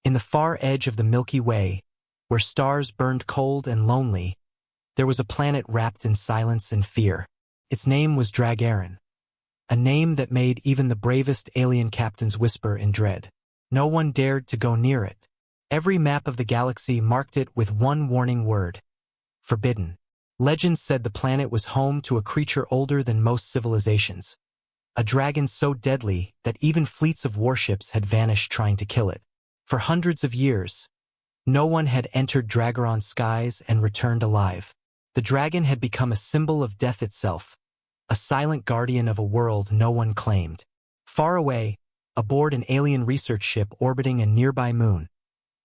In the far edge of the Milky Way, where stars burned cold and lonely, there was a planet wrapped in silence and fear. Its name was Dragarin, a name that made even the bravest alien captains whisper in dread. No one dared to go near it. Every map of the galaxy marked it with one warning word: forbidden. Legends said the planet was home to a creature older than most civilizations, a dragon so deadly that even fleets of warships had vanished trying to kill it. For hundreds of years, no one had entered Dragaron's skies and returned alive. The dragon had become a symbol of death itself, a silent guardian of a world no one claimed. Far away, aboard an alien research ship orbiting a nearby moon,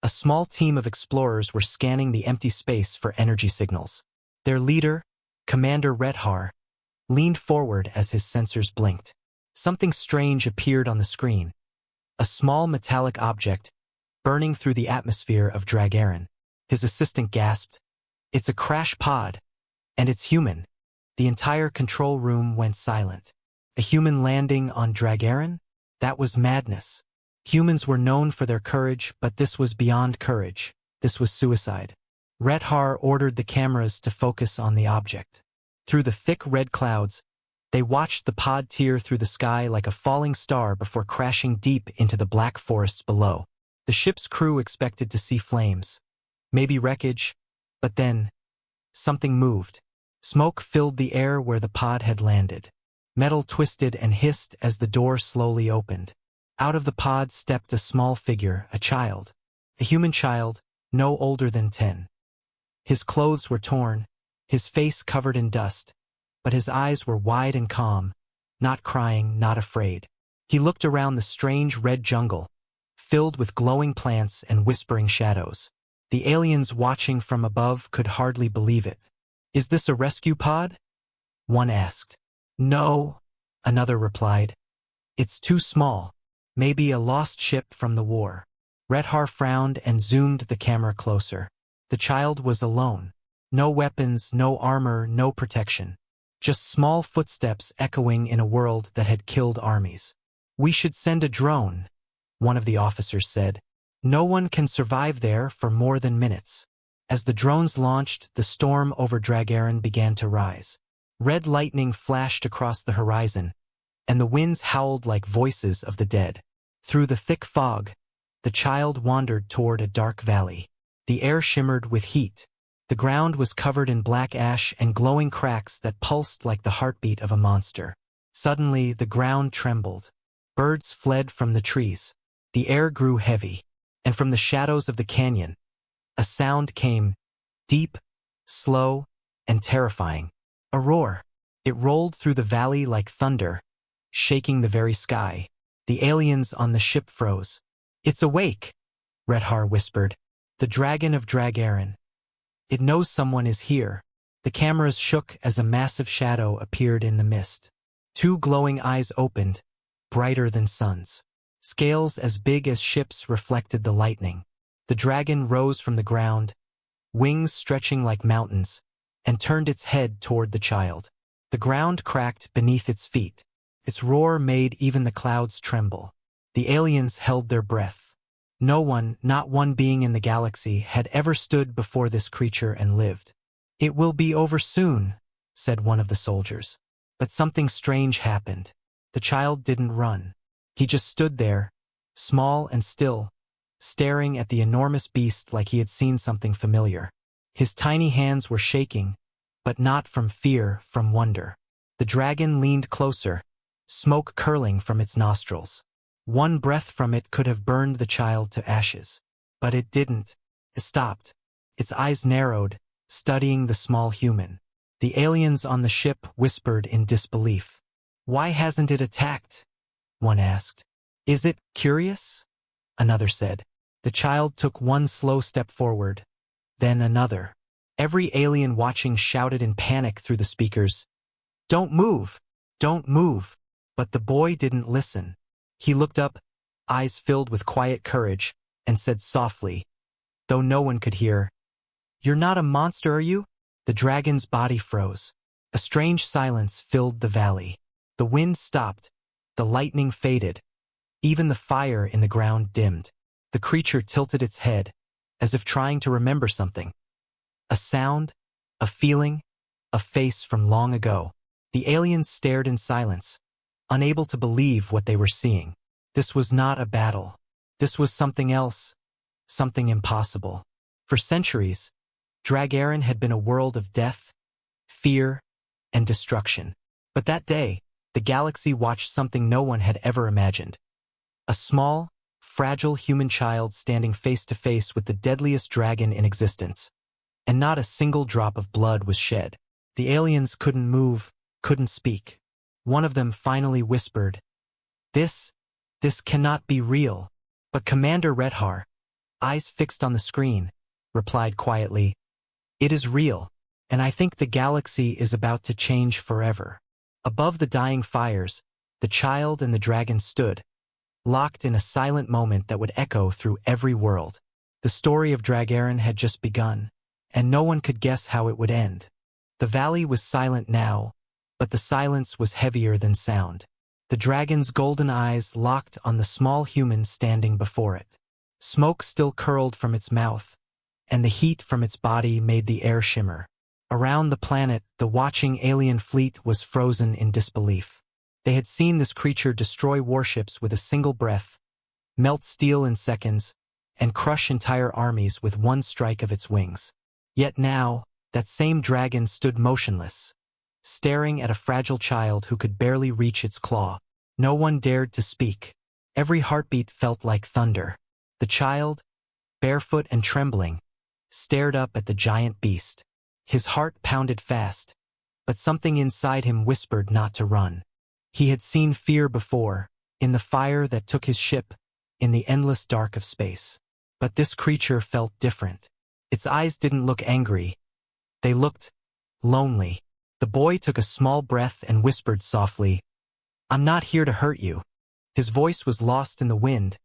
a small team of explorers were scanning the empty space for energy signals. Their leader, Commander Rethar, leaned forward as his sensors blinked. Something strange appeared on the screen, a small metallic object burning through the atmosphere of Dragarin. His assistant gasped, "It's a crash pod, and it's human." The entire control room went silent. A human landing on Dragarin? That was madness. Humans were known for their courage, but this was beyond courage. This was suicide. Rethar ordered the cameras to focus on the object. Through the thick red clouds, they watched the pod tear through the sky like a falling star before crashing deep into the black forests below. The ship's crew expected to see flames, maybe wreckage, but then something moved. Smoke filled the air where the pod had landed. Metal twisted and hissed as the door slowly opened. Out of the pod stepped a small figure, a child. A human child, no older than 10. His clothes were torn, his face covered in dust, but his eyes were wide and calm, not crying, not afraid. He looked around the strange red jungle, filled with glowing plants and whispering shadows. The aliens watching from above could hardly believe it. "Is this a rescue pod?" one asked. "No," another replied. "It's too small. Maybe a lost ship from the war." Rethar frowned and zoomed the camera closer. The child was alone. No weapons, no armor, no protection. Just small footsteps echoing in a world that had killed armies. "We should send a drone," one of the officers said. "No one can survive there for more than minutes." As the drones launched, the storm over Dragarin began to rise. Red lightning flashed across the horizon, and the winds howled like voices of the dead. Through the thick fog, the child wandered toward a dark valley. The air shimmered with heat. The ground was covered in black ash and glowing cracks that pulsed like the heartbeat of a monster. Suddenly, the ground trembled. Birds fled from the trees. The air grew heavy, and from the shadows of the canyon, a sound came, deep, slow, and terrifying. A roar. It rolled through the valley like thunder, shaking the very sky. The aliens on the ship froze. "It's awake," Rethar whispered. "The dragon of Dragarin. It knows someone is here." The cameras shook as a massive shadow appeared in the mist. Two glowing eyes opened, brighter than suns. Scales as big as ships reflected the lightning. The dragon rose from the ground, wings stretching like mountains, and turned its head toward the child. The ground cracked beneath its feet. Its roar made even the clouds tremble. The aliens held their breath. No one, not one being in the galaxy, had ever stood before this creature and lived. "It will be over soon," said one of the soldiers. But something strange happened. The child didn't run. He just stood there, small and still, staring at the enormous beast like he had seen something familiar. His tiny hands were shaking, but not from fear, from wonder. The dragon leaned closer, smoke curling from its nostrils. One breath from it could have burned the child to ashes. But it didn't. It stopped. Its eyes narrowed, studying the small human. The aliens on the ship whispered in disbelief. "Why hasn't it attacked?" one asked. "Is it curious?" another said. The child took one slow step forward, then another. Every alien watching shouted in panic through the speakers, "Don't move! Don't move!" But the boy didn't listen. He looked up, eyes filled with quiet courage, and said softly, though no one could hear, "You're not a monster, are you?" The dragon's body froze. A strange silence filled the valley. The wind stopped, the lightning faded, even the fire in the ground dimmed. The creature tilted its head, as if trying to remember something. A sound, a feeling, a face from long ago. The aliens stared in silence, unable to believe what they were seeing. This was not a battle. This was something else, something impossible. For centuries, Dragarin had been a world of death, fear, and destruction. But that day, the galaxy watched something no one had ever imagined. A small, fragile human child standing face to face with the deadliest dragon in existence. And not a single drop of blood was shed. The aliens couldn't move, couldn't speak. One of them finally whispered, This cannot be real." But Commander Redhar, eyes fixed on the screen, replied quietly, "It is real, and I think the galaxy is about to change forever." Above the dying fires, the child and the dragon stood, locked in a silent moment that would echo through every world. The story of Dragarin had just begun, and no one could guess how it would end. The valley was silent now, but the silence was heavier than sound. The dragon's golden eyes locked on the small human standing before it. Smoke still curled from its mouth, and the heat from its body made the air shimmer. Around the planet, the watching alien fleet was frozen in disbelief. They had seen this creature destroy warships with a single breath, melt steel in seconds, and crush entire armies with one strike of its wings. Yet now, that same dragon stood motionless, staring at a fragile child who could barely reach its claw. No one dared to speak. Every heartbeat felt like thunder. The child, barefoot and trembling, stared up at the giant beast. His heart pounded fast, but something inside him whispered not to run. He had seen fear before, in the fire that took his ship, in the endless dark of space. But this creature felt different. Its eyes didn't look angry. They looked lonely. The boy took a small breath and whispered softly, "I'm not here to hurt you." His voice was lost in the wind,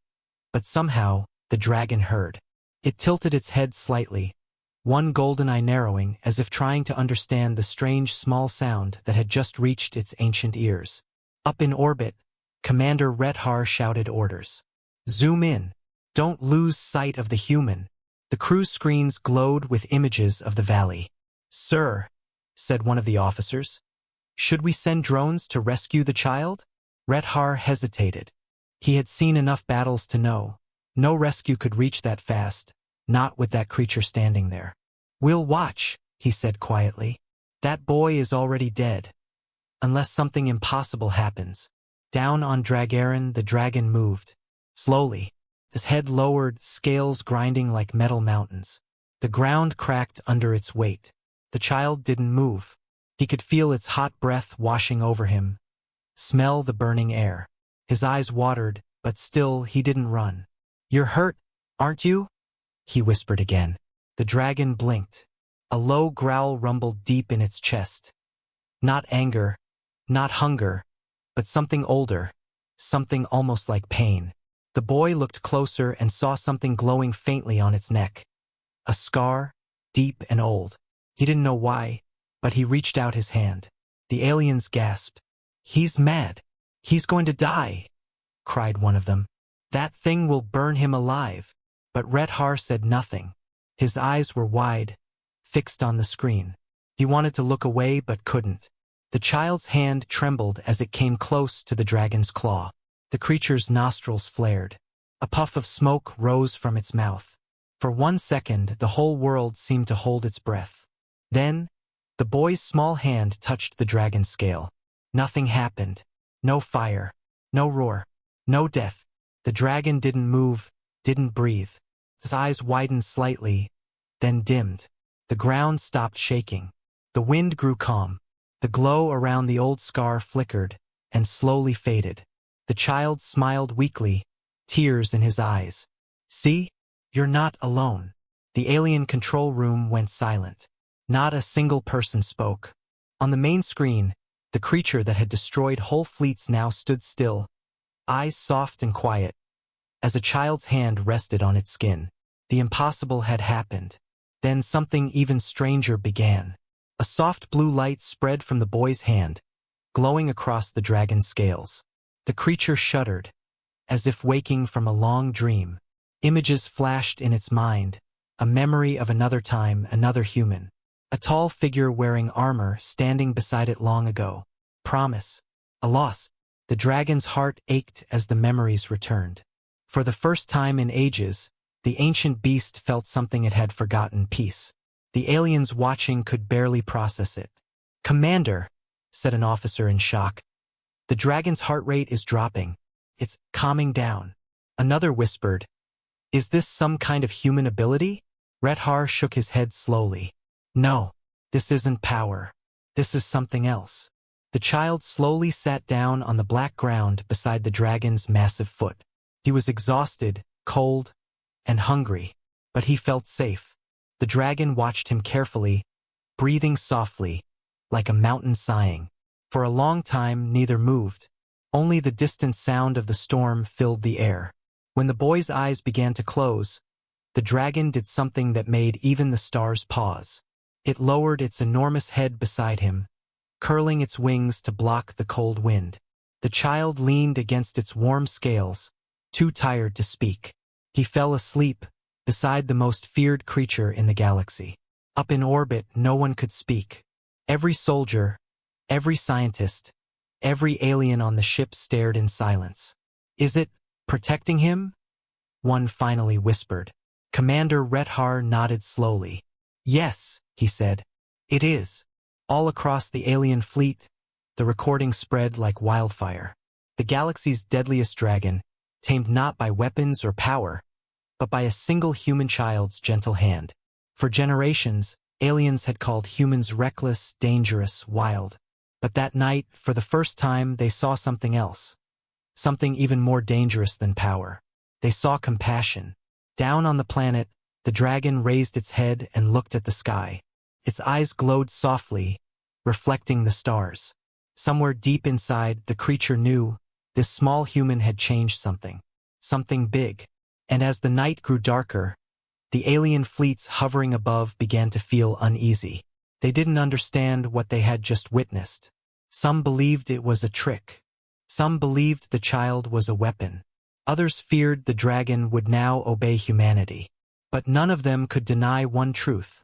but somehow the dragon heard. It tilted its head slightly, one golden eye narrowing as if trying to understand the strange small sound that had just reached its ancient ears. Up in orbit, Commander Redhar shouted orders. "Zoom in. Don't lose sight of the human." The crew's screens glowed with images of the valley. "Sir," said one of the officers, "should we send drones to rescue the child?" Redhar hesitated. He had seen enough battles to know. No rescue could reach that fast, not with that creature standing there. "We'll watch," he said quietly. "That boy is already dead. Unless something impossible happens." Down on Dragarin, the dragon moved. Slowly, his head lowered, scales grinding like metal mountains. The ground cracked under its weight. The child didn't move. He could feel its hot breath washing over him, smell the burning air. His eyes watered, but still he didn't run. "You're hurt, aren't you?" he whispered again. The dragon blinked. A low growl rumbled deep in its chest. Not anger, not hunger, but something older, something almost like pain. The boy looked closer and saw something glowing faintly on its neck. A scar, deep and old. He didn't know why, but he reached out his hand. The aliens gasped. "He's mad. He's going to die," cried one of them. "That thing will burn him alive." But Redhar said nothing. His eyes were wide, fixed on the screen. He wanted to look away but couldn't. The child's hand trembled as it came close to the dragon's claw. The creature's nostrils flared. A puff of smoke rose from its mouth. For 1 second, the whole world seemed to hold its breath. Then, the boy's small hand touched the dragon's scale. Nothing happened. No fire, no roar, no death. The dragon didn't move, didn't breathe. His eyes widened slightly, then dimmed. The ground stopped shaking. The wind grew calm. The glow around the old scar flickered and slowly faded. The child smiled weakly, tears in his eyes. "See? You're not alone." The alien control room went silent. Not a single person spoke. On the main screen, the creature that had destroyed whole fleets now stood still, eyes soft and quiet, as a child's hand rested on its skin. The impossible had happened. Then something even stranger began. A soft blue light spread from the boy's hand, glowing across the dragon's scales. The creature shuddered, as if waking from a long dream. Images flashed in its mind, a memory of another time, another human. A tall figure wearing armor standing beside it long ago. Promise. A loss. The dragon's heart ached as the memories returned. For the first time in ages, the ancient beast felt something it had forgotten: peace. The aliens watching could barely process it. "Commander," said an officer in shock. "The dragon's heart rate is dropping. It's calming down." Another whispered, "Is this some kind of human ability?" Rethar shook his head slowly. "No, this isn't power. This is something else." The child slowly sat down on the black ground beside the dragon's massive foot. He was exhausted, cold, and hungry, but he felt safe. The dragon watched him carefully, breathing softly, like a mountain sighing. For a long time neither moved. Only the distant sound of the storm filled the air. When the boy's eyes began to close, the dragon did something that made even the stars pause. It lowered its enormous head beside him, curling its wings to block the cold wind. The child leaned against its warm scales, too tired to speak. He fell asleep beside the most feared creature in the galaxy. Up in orbit, no one could speak. Every soldier, every scientist, every alien on the ship stared in silence. "Is it protecting him?" one finally whispered. Commander Rethar nodded slowly. "Yes," he said, "it is." All across the alien fleet, the recording spread like wildfire. The galaxy's deadliest dragon, tamed not by weapons or power, but by a single human child's gentle hand. For generations, aliens had called humans reckless, dangerous, wild. But that night, for the first time, they saw something else. Something even more dangerous than power. They saw compassion. Down on the planet, the dragon raised its head and looked at the sky. Its eyes glowed softly, reflecting the stars. Somewhere deep inside, the creature knew this small human had changed something. Something big. And as the night grew darker, the alien fleets hovering above began to feel uneasy. They didn't understand what they had just witnessed. Some believed it was a trick. Some believed the child was a weapon. Others feared the dragon would now obey humanity. But none of them could deny one truth.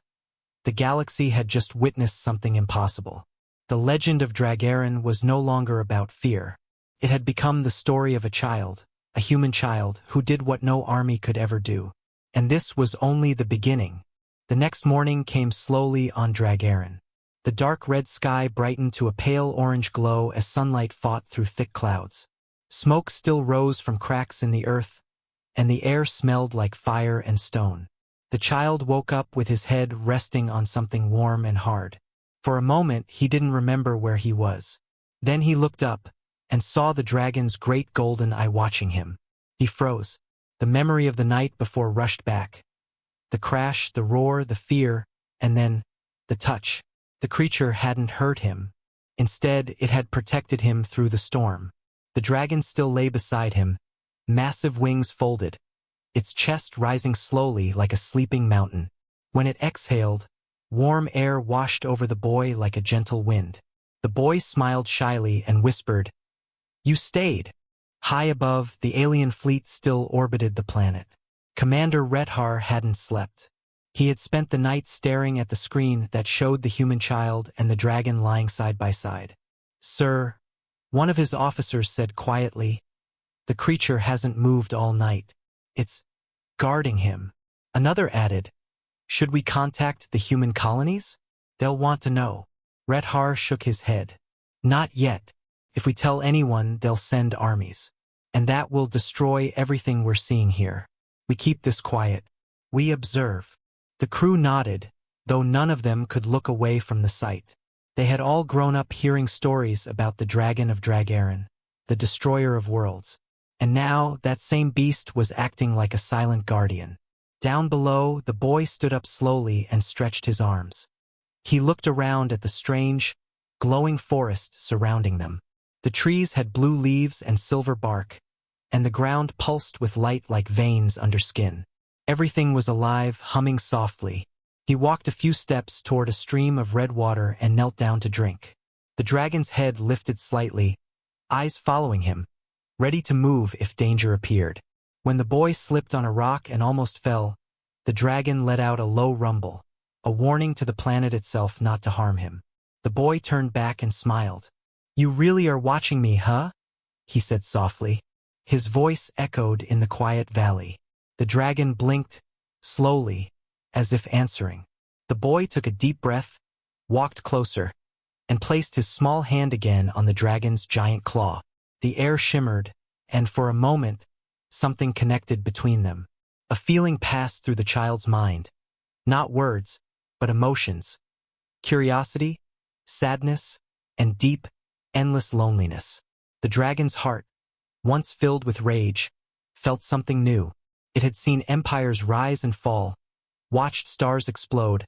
The galaxy had just witnessed something impossible. The legend of Dragarin was no longer about fear. It had become the story of a child, a human child, who did what no army could ever do. And this was only the beginning. The next morning came slowly on Dragarin. The dark red sky brightened to a pale orange glow as sunlight fought through thick clouds. Smoke still rose from cracks in the earth, and the air smelled like fire and stone. The child woke up with his head resting on something warm and hard. For a moment he didn't remember where he was. Then he looked up and saw the dragon's great golden eye watching him. He froze. The memory of the night before rushed back. The crash, the roar, the fear, and then the touch. The creature hadn't hurt him. Instead, it had protected him through the storm. The dragon still lay beside him, massive wings folded, its chest rising slowly like a sleeping mountain. When it exhaled, warm air washed over the boy like a gentle wind. The boy smiled shyly and whispered, "You stayed." High above, the alien fleet still orbited the planet. Commander Rethar hadn't slept. He had spent the night staring at the screen that showed the human child and the dragon lying side by side. "Sir," one of his officers said quietly, "the creature hasn't moved all night. It's guarding him." Another added, "Should we contact the human colonies? They'll want to know." Rethar shook his head. "Not yet. If we tell anyone, they'll send armies. And that will destroy everything we're seeing here. We keep this quiet. We observe." The crew nodded, though none of them could look away from the sight. They had all grown up hearing stories about the dragon of Dragarin, the destroyer of worlds. And now that same beast was acting like a silent guardian. Down below, the boy stood up slowly and stretched his arms. He looked around at the strange, glowing forest surrounding them. The trees had blue leaves and silver bark, and the ground pulsed with light like veins under skin. Everything was alive, humming softly. He walked a few steps toward a stream of red water and knelt down to drink. The dragon's head lifted slightly, eyes following him, ready to move if danger appeared. When the boy slipped on a rock and almost fell, the dragon let out a low rumble, a warning to the planet itself not to harm him. The boy turned back and smiled. "You really are watching me, huh?" he said softly. His voice echoed in the quiet valley. The dragon blinked, slowly, as if answering. The boy took a deep breath, walked closer, and placed his small hand again on the dragon's giant claw. The air shimmered, and for a moment, something connected between them. A feeling passed through the child's mind. Not words, but emotions. Curiosity, sadness, and deep, endless loneliness. The dragon's heart, once filled with rage, felt something new. It had seen empires rise and fall, watched stars explode,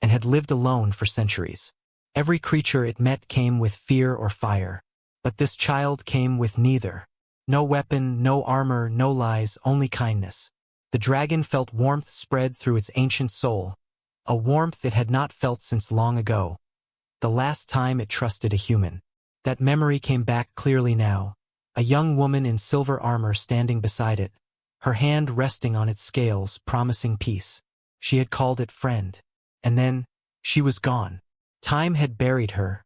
and had lived alone for centuries. Every creature it met came with fear or fire. But this child came with neither. No weapon, no armor, no lies, only kindness. The dragon felt warmth spread through its ancient soul, a warmth it had not felt since long ago. The last time it trusted a human. That memory came back clearly now. A young woman in silver armor standing beside it, her hand resting on its scales, promising peace. She had called it friend. And then, she was gone. Time had buried her,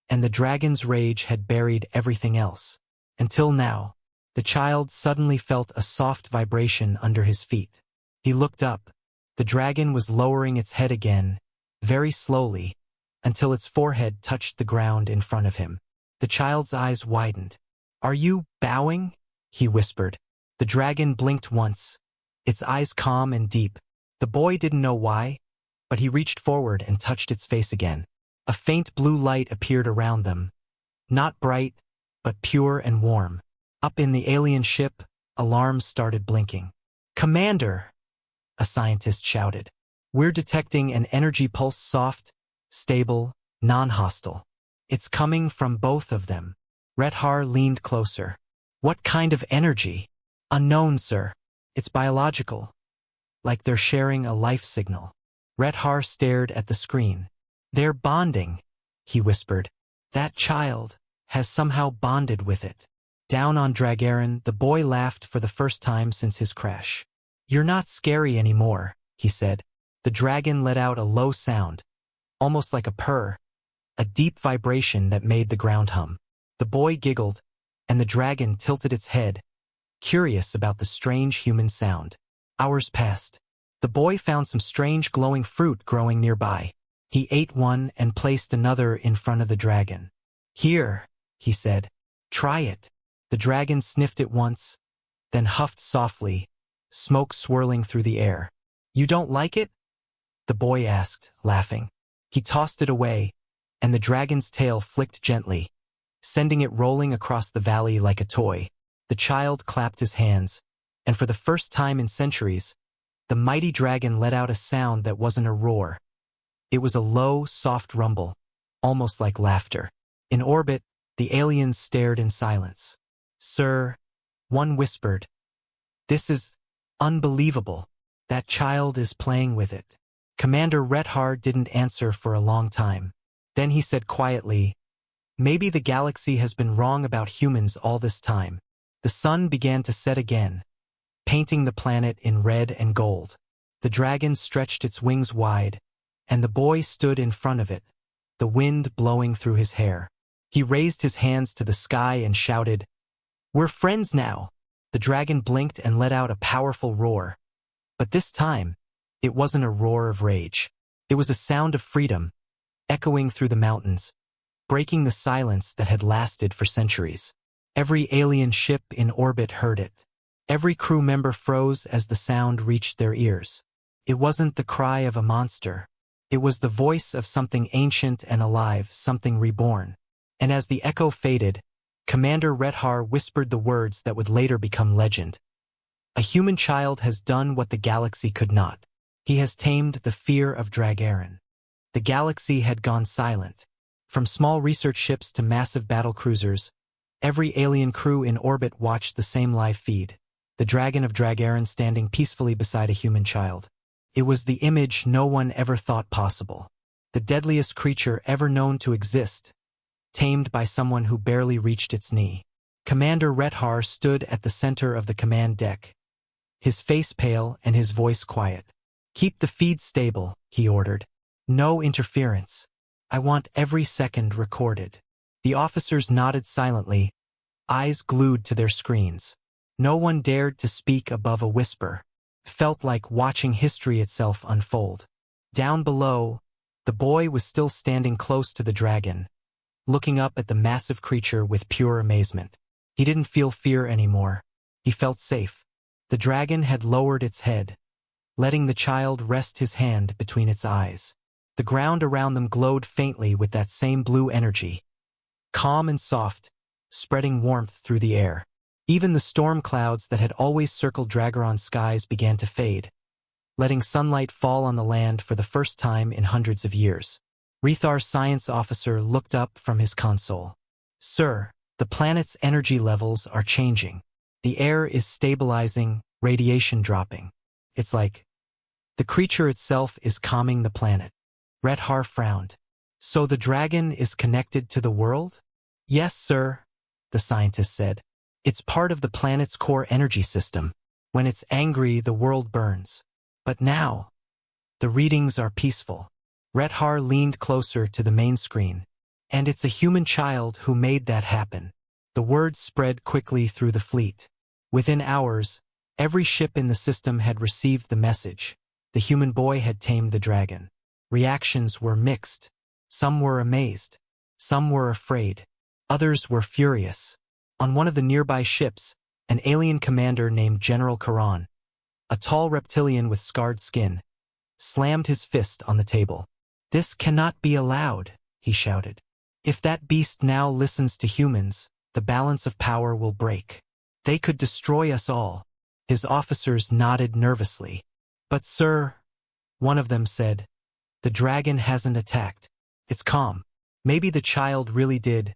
and the dragon's rage had buried everything else. Until now, the child suddenly felt a soft vibration under his feet. He looked up. The dragon was lowering its head again, very slowly, until its forehead touched the ground in front of him. The child's eyes widened. "Are you bowing?" he whispered. The dragon blinked once, its eyes calm and deep. The boy didn't know why, but he reached forward and touched its face again. A faint blue light appeared around them, not bright, but pure and warm. Up in the alien ship, alarms started blinking. "Commander!" a scientist shouted. "We're detecting an energy pulse, soft, stable, non-hostile. It's coming from both of them." Rethar leaned closer. "What kind of energy?" "Unknown, sir. It's biological. Like they're sharing a life signal." Rethar stared at the screen. "They're bonding," he whispered. "That child has somehow bonded with it." Down on Dragarin, the boy laughed for the first time since his crash. "You're not scary anymore," he said. The dragon let out a low sound, almost like a purr, a deep vibration that made the ground hum. The boy giggled, and the dragon tilted its head, curious about the strange human sound. Hours passed. The boy found some strange glowing fruit growing nearby. He ate one and placed another in front of the dragon. "Here," he said. "Try it." The dragon sniffed it once, then huffed softly, smoke swirling through the air. "You don't like it?" the boy asked, laughing. He tossed it away, and the dragon's tail flicked gently, sending it rolling across the valley like a toy. The child clapped his hands, and for the first time in centuries, the mighty dragon let out a sound that wasn't a roar. It was a low, soft rumble, almost like laughter. In orbit, the aliens stared in silence. "Sir," one whispered, "this is unbelievable. That child is playing with it." Commander Rethar didn't answer for a long time. Then he said quietly, "Maybe the galaxy has been wrong about humans all this time." The sun began to set again, painting the planet in red and gold. The dragon stretched its wings wide, and the boy stood in front of it, the wind blowing through his hair. He raised his hands to the sky and shouted, "We're friends now." The dragon blinked and let out a powerful roar. But this time, it wasn't a roar of rage. It was a sound of freedom, echoing through the mountains, breaking the silence that had lasted for centuries. Every alien ship in orbit heard it. Every crew member froze as the sound reached their ears. It wasn't the cry of a monster. It was the voice of something ancient and alive, something reborn. And as the echo faded, Commander Rethar whispered the words that would later become legend. "A human child has done what the galaxy could not. He has tamed the fear of Dragarin." The galaxy had gone silent. From small research ships to massive battle cruisers, every alien crew in orbit watched the same live feed. The dragon of Dragarin standing peacefully beside a human child. It was the image no one ever thought possible. The deadliest creature ever known to exist, tamed by someone who barely reached its knee. Commander Rethar stood at the center of the command deck, his face pale and his voice quiet. "Keep the feed stable," he ordered. "No interference. I want every second recorded." The officers nodded silently, eyes glued to their screens. No one dared to speak above a whisper. Felt like watching history itself unfold. Down below, the boy was still standing close to the dragon, looking up at the massive creature with pure amazement. He didn't feel fear anymore. He felt safe. The dragon had lowered its head, letting the child rest his hand between its eyes. The ground around them glowed faintly with that same blue energy, calm and soft, spreading warmth through the air. Even the storm clouds that had always circled Dragaron's skies began to fade, letting sunlight fall on the land for the first time in hundreds of years. Rethar's science officer looked up from his console. "Sir, the planet's energy levels are changing. The air is stabilizing, radiation dropping. It's like the creature itself is calming the planet." Rethar frowned. "So the dragon is connected to the world?" "Yes, sir," the scientist said. "It's part of the planet's core energy system. When it's angry, the world burns. But now, the readings are peaceful." Rethar leaned closer to the main screen. "And it's a human child who made that happen." The words spread quickly through the fleet. Within hours, every ship in the system had received the message. The human boy had tamed the dragon. Reactions were mixed. Some were amazed. Some were afraid. Others were furious. On one of the nearby ships, an alien commander named General Karan, a tall reptilian with scarred skin, slammed his fist on the table. "This cannot be allowed," he shouted. "If that beast now listens to humans, the balance of power will break. They could destroy us all." His officers nodded nervously. "But sir," one of them said, "the dragon hasn't attacked. It's calm. Maybe the child really did."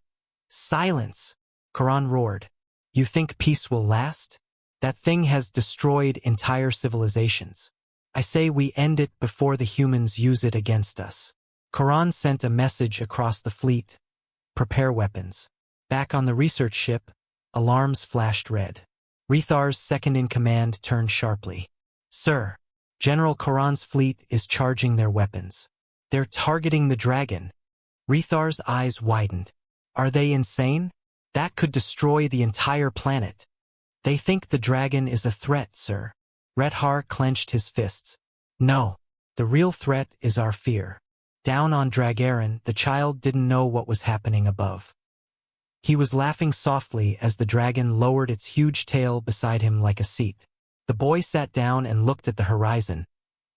"Silence!" Karan roared. "You think peace will last? That thing has destroyed entire civilizations. I say we end it before the humans use it against us." Karan sent a message across the fleet. "Prepare weapons." Back on the research ship, alarms flashed red. Rethar's second-in-command turned sharply. "Sir, General Karan's fleet is charging their weapons. They're targeting the dragon." Rethar's eyes widened. "Are they insane? That could destroy the entire planet." "They think the dragon is a threat, sir." Rethar clenched his fists. "No, the real threat is our fear." Down on Dragaron, the child didn't know what was happening above. He was laughing softly as the dragon lowered its huge tail beside him like a seat. The boy sat down and looked at the horizon,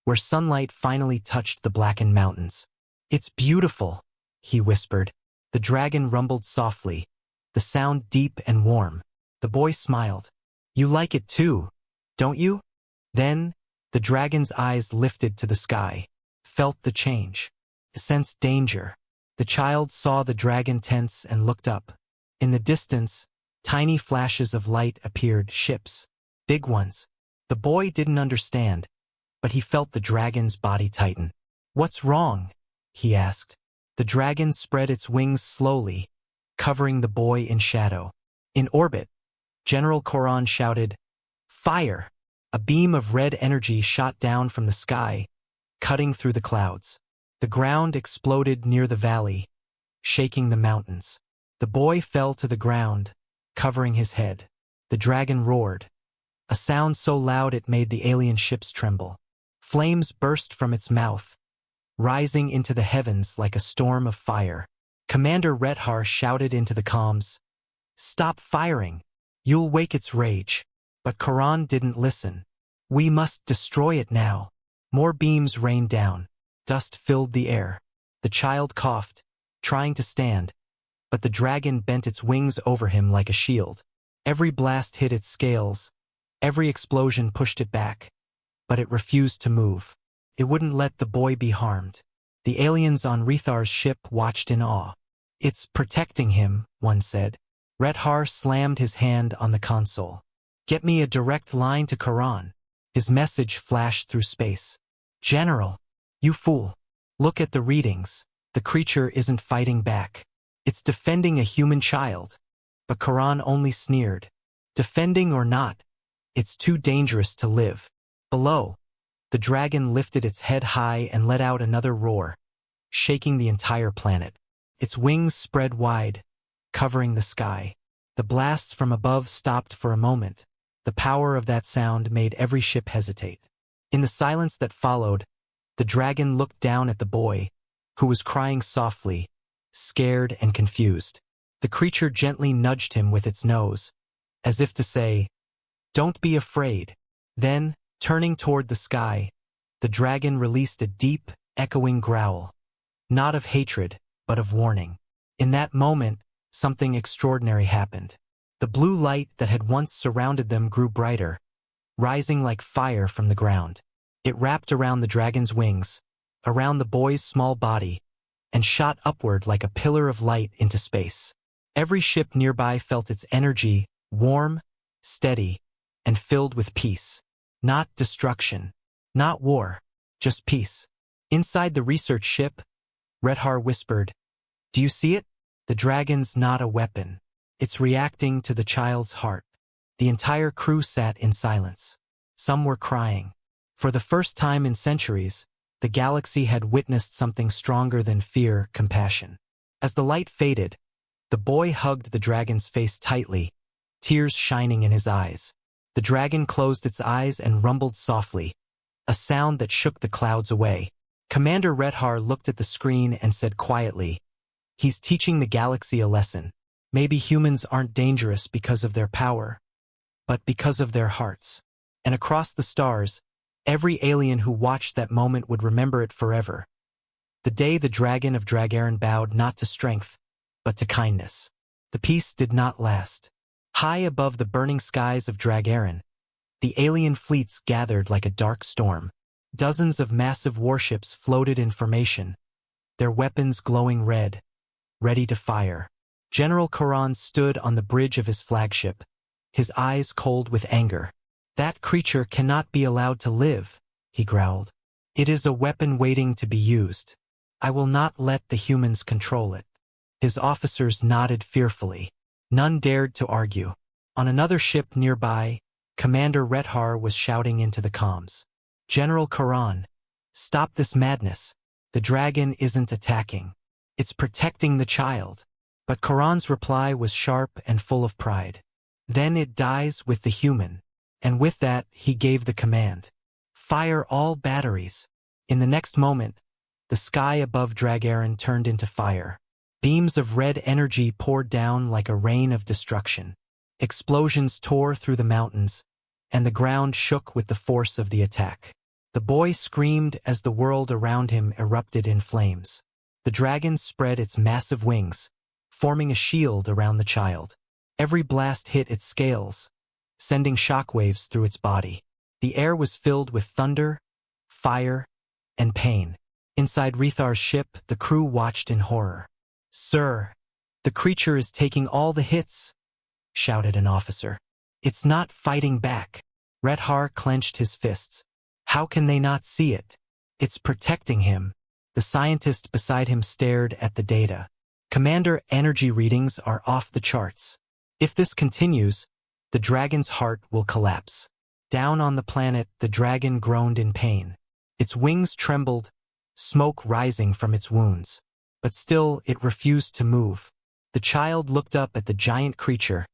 where sunlight finally touched the blackened mountains. "It's beautiful," he whispered. The dragon rumbled softly, the sound deep and warm. The boy smiled. "You like it too, don't you?" Then, the dragon's eyes lifted to the sky, felt the change, sensed danger. The child saw the dragon tense and looked up. In the distance, tiny flashes of light appeared, ships, big ones. The boy didn't understand, but he felt the dragon's body tighten. "What's wrong?" he asked. The dragon spread its wings slowly, covering the boy in shadow. In orbit, General Karan shouted, "Fire!" A beam of red energy shot down from the sky, cutting through the clouds. The ground exploded near the valley, shaking the mountains. The boy fell to the ground, covering his head. The dragon roared, a sound so loud it made the alien ships tremble. Flames burst from its mouth, rising into the heavens like a storm of fire. Commander Rethar shouted into the comms, "Stop firing! You'll wake its rage." But Karan didn't listen. "We must destroy it now." More beams rained down. Dust filled the air. The child coughed, trying to stand, but the dragon bent its wings over him like a shield. Every blast hit its scales. Every explosion pushed it back. But it refused to move. It wouldn't let the boy be harmed. The aliens on Rethar's ship watched in awe. "It's protecting him," one said. Rethar slammed his hand on the console. "Get me a direct line to Karan." His message flashed through space. "General, you fool. Look at the readings. The creature isn't fighting back. It's defending a human child." But Karan only sneered. "Defending or not, It's too dangerous to live. Below, the dragon lifted its head high and let out another roar, shaking the entire planet. Its wings spread wide, covering the sky. The blasts from above stopped for a moment. The power of that sound made every ship hesitate. In the silence that followed, the dragon looked down at the boy, who was crying softly, scared and confused. The creature gently nudged him with its nose, as if to say, "Don't be afraid." Then, turning toward the sky, the dragon released a deep, echoing growl, not of hatred, but of warning. In that moment, something extraordinary happened. The blue light that had once surrounded them grew brighter, rising like fire from the ground. It wrapped around the dragon's wings, around the boy's small body, and shot upward like a pillar of light into space. Every ship nearby felt its energy, warm, steady, and filled with peace. Not destruction, not war, just peace. Inside the research ship, Redhar whispered, "Do you see it? The dragon's not a weapon. It's reacting to the child's heart." The entire crew sat in silence. Some were crying. For the first time in centuries, the galaxy had witnessed something stronger than fear, compassion. As the light faded, the boy hugged the dragon's face tightly, tears shining in his eyes. The dragon closed its eyes and rumbled softly, a sound that shook the clouds away. Commander Redhar looked at the screen and said quietly, "He's teaching the galaxy a lesson. Maybe humans aren't dangerous because of their power, but because of their hearts." And across the stars, every alien who watched that moment would remember it forever. The day the dragon of Dragarin bowed not to strength, but to kindness. The peace did not last. High above the burning skies of Dragarin, the alien fleets gathered like a dark storm. Dozens of massive warships floated in formation, their weapons glowing red, ready to fire. General Karan stood on the bridge of his flagship, his eyes cold with anger. "That creature cannot be allowed to live," he growled. "It is a weapon waiting to be used. I will not let the humans control it." His officers nodded fearfully. None dared to argue. On another ship nearby, Commander Redhar was shouting into the comms. "General Karan, stop this madness. The dragon isn't attacking. It's protecting the child." But Karan's reply was sharp and full of pride. "Then it dies with the human." And with that, he gave the command, "Fire all batteries." In the next moment, the sky above Dragarin turned into fire. Beams of red energy poured down like a rain of destruction. Explosions tore through the mountains, and the ground shook with the force of the attack. The boy screamed as the world around him erupted in flames. The dragon spread its massive wings, forming a shield around the child. Every blast hit its scales, sending shockwaves through its body. The air was filled with thunder, fire, and pain. Inside Rethar's ship, the crew watched in horror. "Sir, the creature is taking all the hits," shouted an officer. "It's not fighting back." Redhar clenched his fists. How can they not see it? It's protecting him. The scientist beside him stared at the data. Commander, energy readings are off the charts. If this continues, the dragon's heart will collapse. Down on the planet, the dragon groaned in pain. Its wings trembled, smoke rising from its wounds. But still, it refused to move. The child looked up at the giant creature,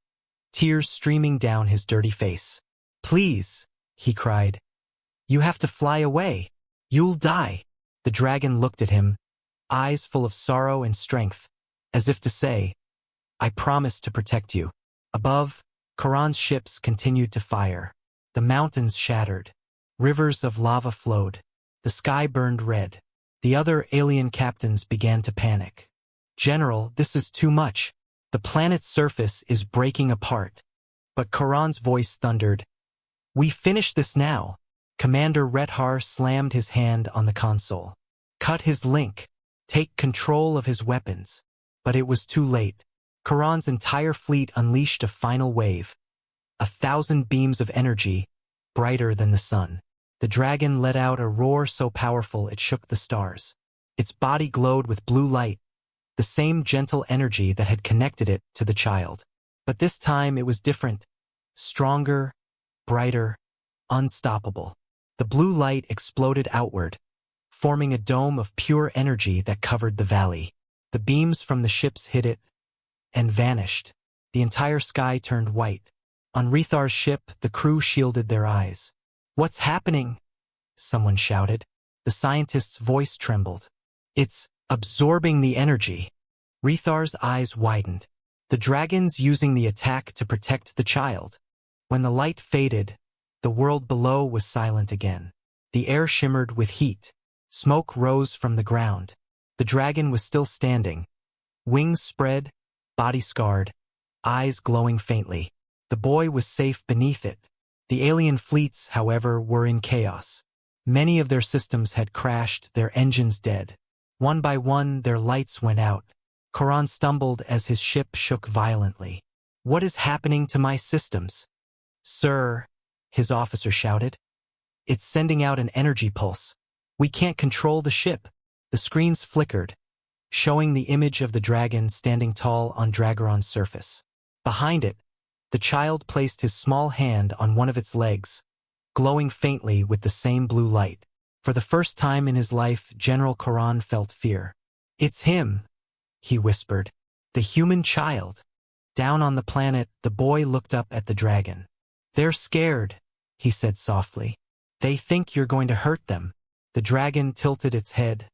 tears streaming down his dirty face. "Please," he cried. "You have to fly away. You'll die." The dragon looked at him, eyes full of sorrow and strength, as if to say, "I promise to protect you." Above, Karan's ships continued to fire. The mountains shattered. Rivers of lava flowed. The sky burned red. The other alien captains began to panic. "General, this is too much. The planet's surface is breaking apart." But Karan's voice thundered, "We finish this now." Commander Redhar slammed his hand on the console. Cut his link. Take control of his weapons. But it was too late. Karan's entire fleet unleashed a final wave. 1,000 beams of energy, brighter than the sun. The dragon let out a roar so powerful it shook the stars. Its body glowed with blue light, the same gentle energy that had connected it to the child. But this time it was different, stronger, brighter, unstoppable. The blue light exploded outward, forming a dome of pure energy that covered the valley. The beams from the ships hit it and vanished. The entire sky turned white. On Rethar's ship, the crew shielded their eyes. "What's happening?" someone shouted. The scientist's voice trembled. "It's absorbing the energy." Rethar's eyes widened. The dragon's using the attack to protect the child. When the light faded, the world below was silent again. The air shimmered with heat. Smoke rose from the ground. The dragon was still standing. Wings spread, body scarred, eyes glowing faintly. The boy was safe beneath it. The alien fleets, however, were in chaos. Many of their systems had crashed, their engines dead. One by one, their lights went out. Karan stumbled as his ship shook violently. "What is happening to my systems?" "Sir," his officer shouted. "It's sending out an energy pulse. We can't control the ship." The screens flickered, showing the image of the dragon standing tall on Dragaron's surface. Behind it, the child placed his small hand on one of its legs, glowing faintly with the same blue light. For the first time in his life, General Karan felt fear. "It's him," he whispered. "The human child." Down on the planet, the boy looked up at the dragon. "They're scared," he said softly. "They think you're going to hurt them." The dragon tilted its head,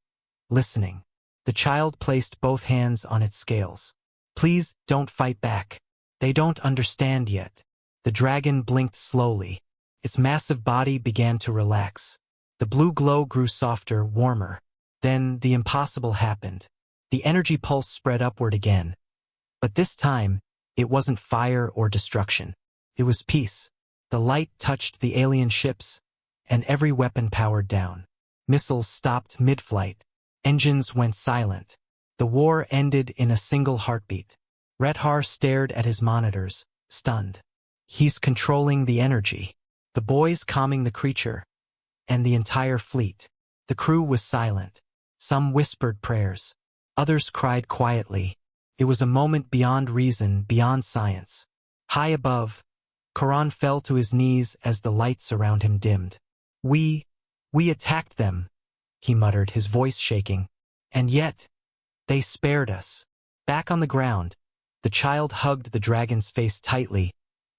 listening. The child placed both hands on its scales. "Please, don't fight back. They don't understand yet." The dragon blinked slowly. Its massive body began to relax. The blue glow grew softer, warmer. Then the impossible happened. The energy pulse spread upward again. But this time, it wasn't fire or destruction. It was peace. The light touched the alien ships, and every weapon powered down. Missiles stopped mid-flight. Engines went silent. The war ended in a single heartbeat. Rethar stared at his monitors, stunned. "He's controlling the energy." The boys calming the creature, and the entire fleet. The crew was silent. Some whispered prayers. Others cried quietly. It was a moment beyond reason, beyond science. High above, Karan fell to his knees as the lights around him dimmed. We attacked them," he muttered, his voice shaking. "And yet, they spared us." Back on the ground, the child hugged the dragon's face tightly,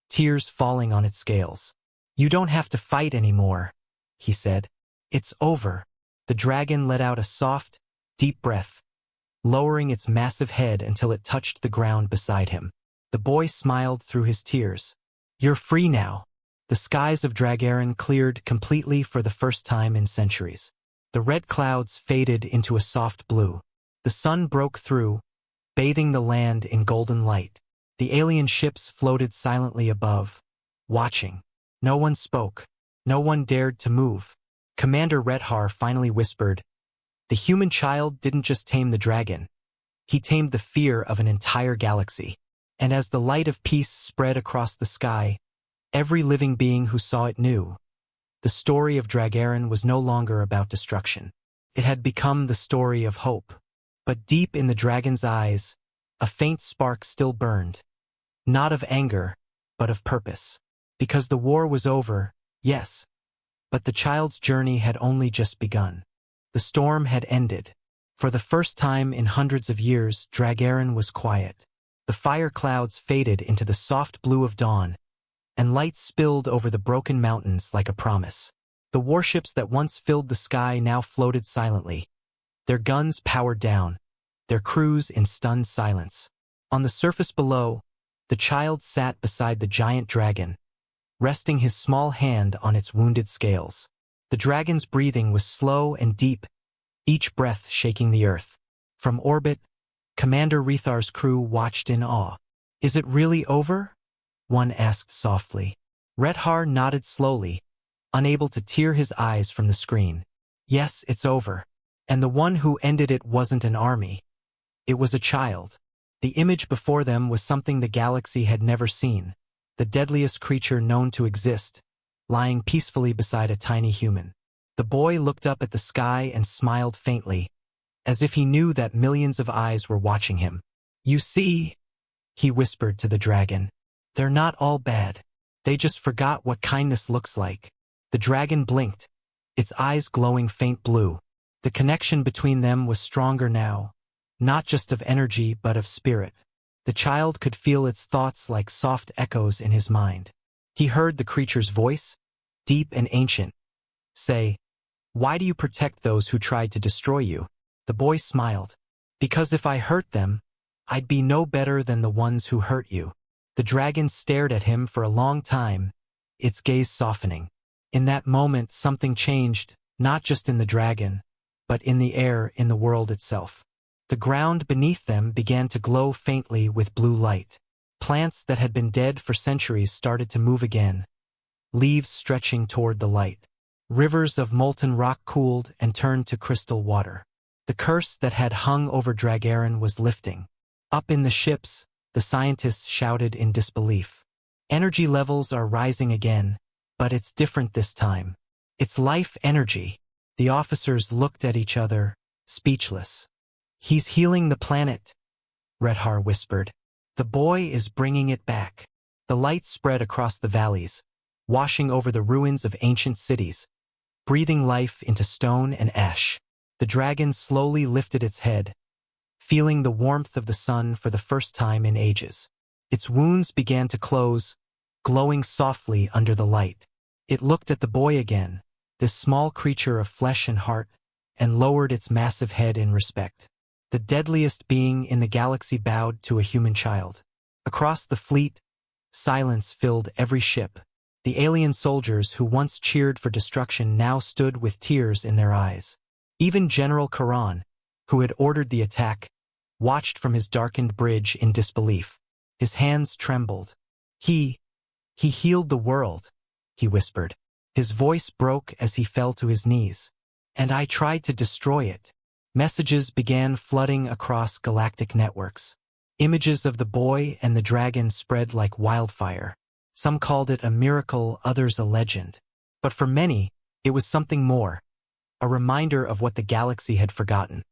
tears falling on its scales. "You don't have to fight anymore," he said. "It's over." The dragon let out a soft, deep breath, lowering its massive head until it touched the ground beside him. The boy smiled through his tears. "You're free now." The skies of Dragaron cleared completely for the first time in centuries. The red clouds faded into a soft blue. The sun broke through, bathing the land in golden light. The alien ships floated silently above, watching. No one spoke. No one dared to move. Commander Rethar finally whispered, "The human child didn't just tame the dragon. He tamed the fear of an entire galaxy." And as the light of peace spread across the sky, every living being who saw it knew. The story of Dragaron was no longer about destruction. It had become the story of hope. But deep in the dragon's eyes, a faint spark still burned. Not of anger, but of purpose. Because the war was over, yes. But the child's journey had only just begun. The storm had ended. For the first time in hundreds of years, Dragaron was quiet. The fire clouds faded into the soft blue of dawn, and light spilled over the broken mountains like a promise. The warships that once filled the sky now floated silently, their guns powered down, their crews in stunned silence. On the surface below, the child sat beside the giant dragon, resting his small hand on its wounded scales. The dragon's breathing was slow and deep, each breath shaking the earth. From orbit, Commander Rethar's crew watched in awe. "Is it really over?" one asked softly. Rethar nodded slowly, unable to tear his eyes from the screen. "Yes, it's over." And the one who ended it wasn't an army. It was a child. The image before them was something the galaxy had never seen. The deadliest creature known to exist, lying peacefully beside a tiny human. The boy looked up at the sky and smiled faintly, as if he knew that millions of eyes were watching him. "You see," he whispered to the dragon, "they're not all bad. They just forgot what kindness looks like. The dragon blinked, its eyes glowing faint blue. The connection between them was stronger now, not just of energy but of spirit. The child could feel its thoughts like soft echoes in his mind. He heard the creature's voice, deep and ancient, say, "Why do you protect those who tried to destroy you?" The boy smiled. "Because if I hurt them, I'd be no better than the ones who hurt you." The dragon stared at him for a long time, its gaze softening. In that moment something changed, not just in the dragon, but in the air, in the world itself. The ground beneath them began to glow faintly with blue light. Plants that had been dead for centuries started to move again, leaves stretching toward the light. Rivers of molten rock cooled and turned to crystal water. The curse that had hung over Dragarin was lifting. Up in the ships, the scientists shouted in disbelief. Energy levels are rising again, but it's different this time. It's life energy. The officers looked at each other, speechless. "He's healing the planet," Redhar whispered. "The boy is bringing it back." The light spread across the valleys, washing over the ruins of ancient cities, breathing life into stone and ash. The dragon slowly lifted its head, feeling the warmth of the sun for the first time in ages. Its wounds began to close, glowing softly under the light. It looked at the boy again, this small creature of flesh and heart, and lowered its massive head in respect. The deadliest being in the galaxy bowed to a human child. Across the fleet, silence filled every ship. The alien soldiers who once cheered for destruction now stood with tears in their eyes. Even General Karan, who had ordered the attack, watched from his darkened bridge in disbelief. His hands trembled. He healed the world," he whispered. His voice broke as he fell to his knees. "And I tried to destroy it." Messages began flooding across galactic networks. Images of the boy and the dragon spread like wildfire. Some called it a miracle, others a legend. But for many, it was something more. A reminder of what the galaxy had forgotten.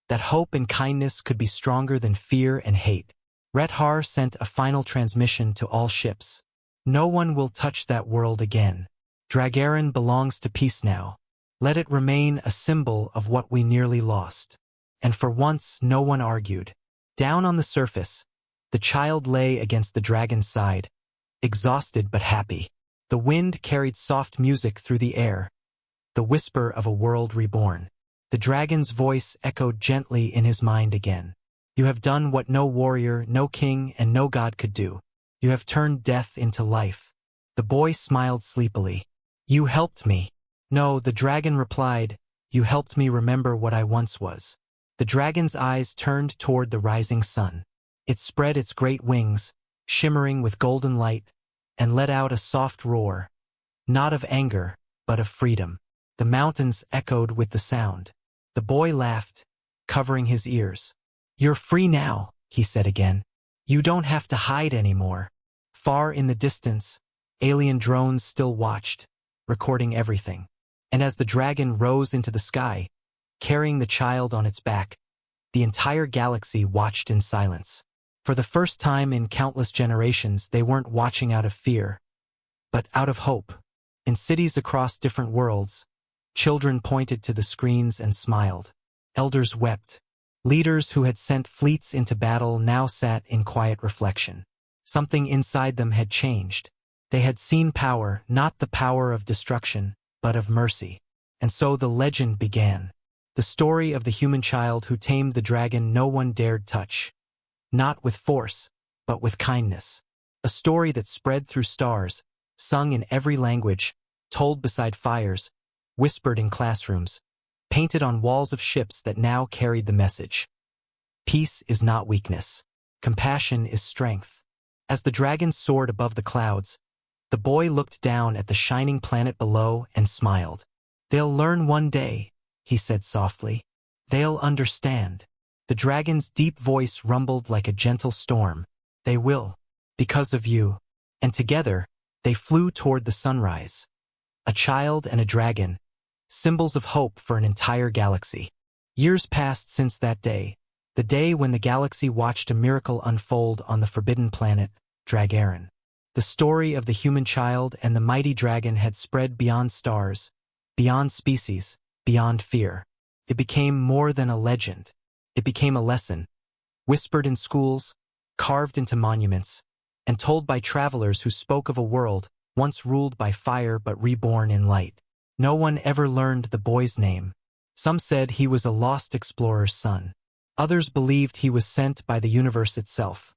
That hope and kindness could be stronger than fear and hate. Redhar sent a final transmission to all ships. "No one will touch that world again. Dragarin belongs to peace now. Let it remain a symbol of what we nearly lost." And for once, no one argued. Down on the surface, the child lay against the dragon's side, exhausted but happy. The wind carried soft music through the air, the whisper of a world reborn. The dragon's voice echoed gently in his mind again. "You have done what no warrior, no king, and no god could do. You have turned death into life." The boy smiled sleepily. "You helped me." "No," the dragon replied, "you helped me remember what I once was." The dragon's eyes turned toward the rising sun. It spread its great wings, shimmering with golden light, and let out a soft roar, not of anger, but of freedom. The mountains echoed with the sound. The boy laughed, covering his ears. "You're free now," he said again. "You don't have to hide anymore." Far in the distance, alien drones still watched, recording everything. And as the dragon rose into the sky, carrying the child on its back, the entire galaxy watched in silence. For the first time in countless generations, they weren't watching out of fear, but out of hope. In cities across different worlds, children pointed to the screens and smiled. Elders wept. Leaders who had sent fleets into battle now sat in quiet reflection. Something inside them had changed. They had seen power, not the power of destruction, but of mercy. And so the legend began. The story of the human child who tamed the dragon no one dared touch. Not with force, but with kindness. A story that spread through stars, sung in every language, told beside fires, whispered in classrooms, painted on walls of ships that now carried the message. Peace is not weakness. Compassion is strength. As the dragon soared above the clouds, the boy looked down at the shining planet below and smiled. "They'll learn one day," he said softly. "They'll understand." The dragon's deep voice rumbled like a gentle storm. "They will, because of you." And together, they flew toward the sunrise. A child and a dragon, symbols of hope for an entire galaxy. Years passed since that day, the day when the galaxy watched a miracle unfold on the forbidden planet, Dragarin. The story of the human child and the mighty dragon had spread beyond stars, beyond species, beyond fear. It became more than a legend. It became a lesson, whispered in schools, carved into monuments, and told by travelers who spoke of a world once ruled by fire but reborn in light. No one ever learned the boy's name. Some said he was a lost explorer's son. Others believed he was sent by the universe itself,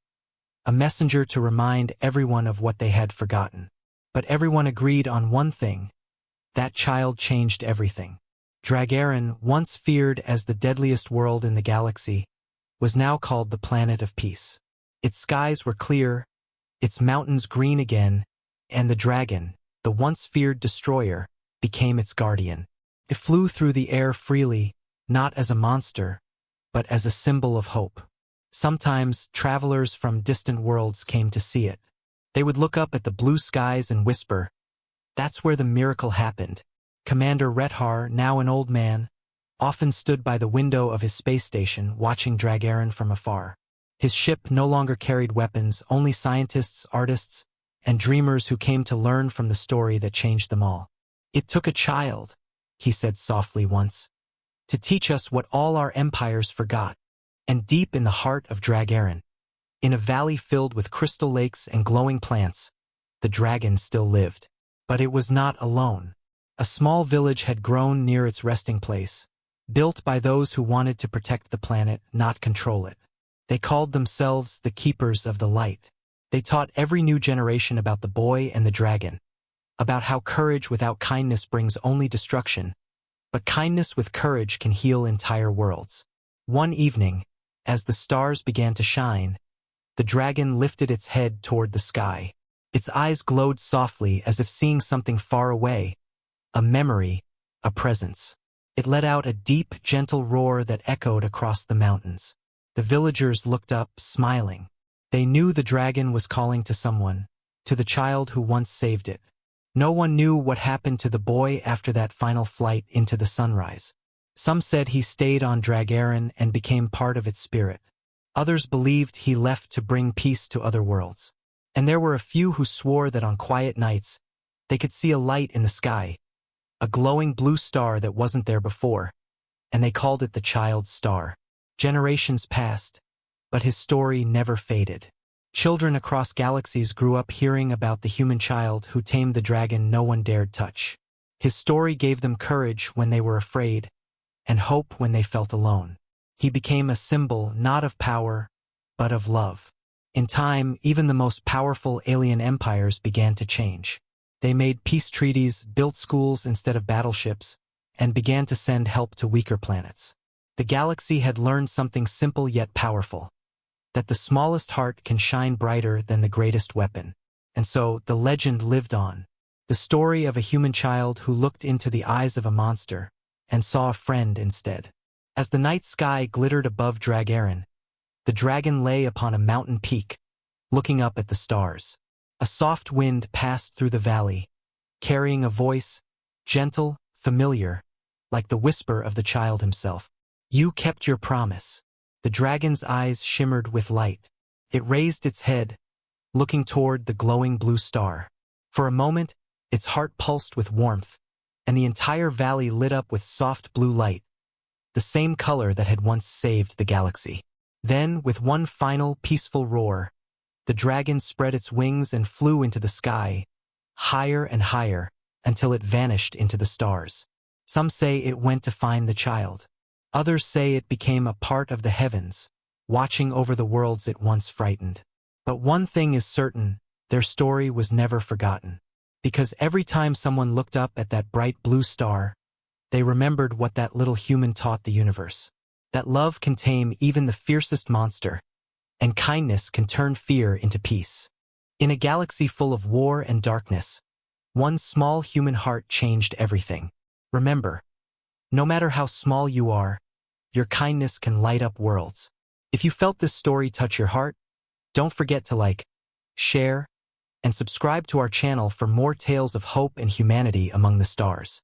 a messenger to remind everyone of what they had forgotten. But everyone agreed on one thing: that child changed everything. Dragarin, once feared as the deadliest world in the galaxy, was now called the planet of peace. Its skies were clear, its mountains green again, and the dragon, the once feared destroyer, became its guardian. It flew through the air freely, not as a monster, but as a symbol of hope. Sometimes travelers from distant worlds came to see it. They would look up at the blue skies and whisper, "That's where the miracle happened." Commander Rethar, now an old man, often stood by the window of his space station watching Dragarin from afar. His ship no longer carried weapons, only scientists, artists, and dreamers who came to learn from the story that changed them all. "It took a child," he said softly once, "to teach us what all our empires forgot." And deep in the heart of Dragarin, in a valley filled with crystal lakes and glowing plants, the dragon still lived. But it was not alone. A small village had grown near its resting place, built by those who wanted to protect the planet, not control it. They called themselves the Keepers of the Light. They taught every new generation about the boy and the dragon, about how courage without kindness brings only destruction, but kindness with courage can heal entire worlds. One evening, as the stars began to shine, the dragon lifted its head toward the sky. Its eyes glowed softly as if seeing something far away, a memory, a presence. It let out a deep, gentle roar that echoed across the mountains. The villagers looked up, smiling. They knew the dragon was calling to someone, to the child who once saved it. No one knew what happened to the boy after that final flight into the sunrise. Some said he stayed on Dragarin and became part of its spirit. Others believed he left to bring peace to other worlds. And there were a few who swore that on quiet nights, they could see a light in the sky, a glowing blue star that wasn't there before, and they called it the child's star. Generations passed, but his story never faded. Children across galaxies grew up hearing about the human child who tamed the dragon no one dared touch. His story gave them courage when they were afraid, and hope when they felt alone. He became a symbol not of power, but of love. In time, even the most powerful alien empires began to change. They made peace treaties, built schools instead of battleships, and began to send help to weaker planets. The galaxy had learned something simple yet powerful: that the smallest heart can shine brighter than the greatest weapon. And so, the legend lived on. The story of a human child who looked into the eyes of a monster and saw a friend instead. As the night sky glittered above Dragarin, the dragon lay upon a mountain peak, looking up at the stars. A soft wind passed through the valley, carrying a voice, gentle, familiar, like the whisper of the child himself. "You kept your promise." The dragon's eyes shimmered with light. It raised its head, looking toward the glowing blue star. For a moment, its heart pulsed with warmth, and the entire valley lit up with soft blue light, the same color that had once saved the galaxy. Then, with one final, peaceful roar, the dragon spread its wings and flew into the sky, higher and higher, until it vanished into the stars. Some say it went to find the child. Others say it became a part of the heavens, watching over the worlds it once frightened. But one thing is certain: their story was never forgotten. Because every time someone looked up at that bright blue star, they remembered what that little human taught the universe: that love can tame even the fiercest monster, and kindness can turn fear into peace. In a galaxy full of war and darkness, one small human heart changed everything. Remember, no matter how small you are, your kindness can light up worlds. If you felt this story touch your heart, don't forget to like, share, and subscribe to our channel for more tales of hope and humanity among the stars.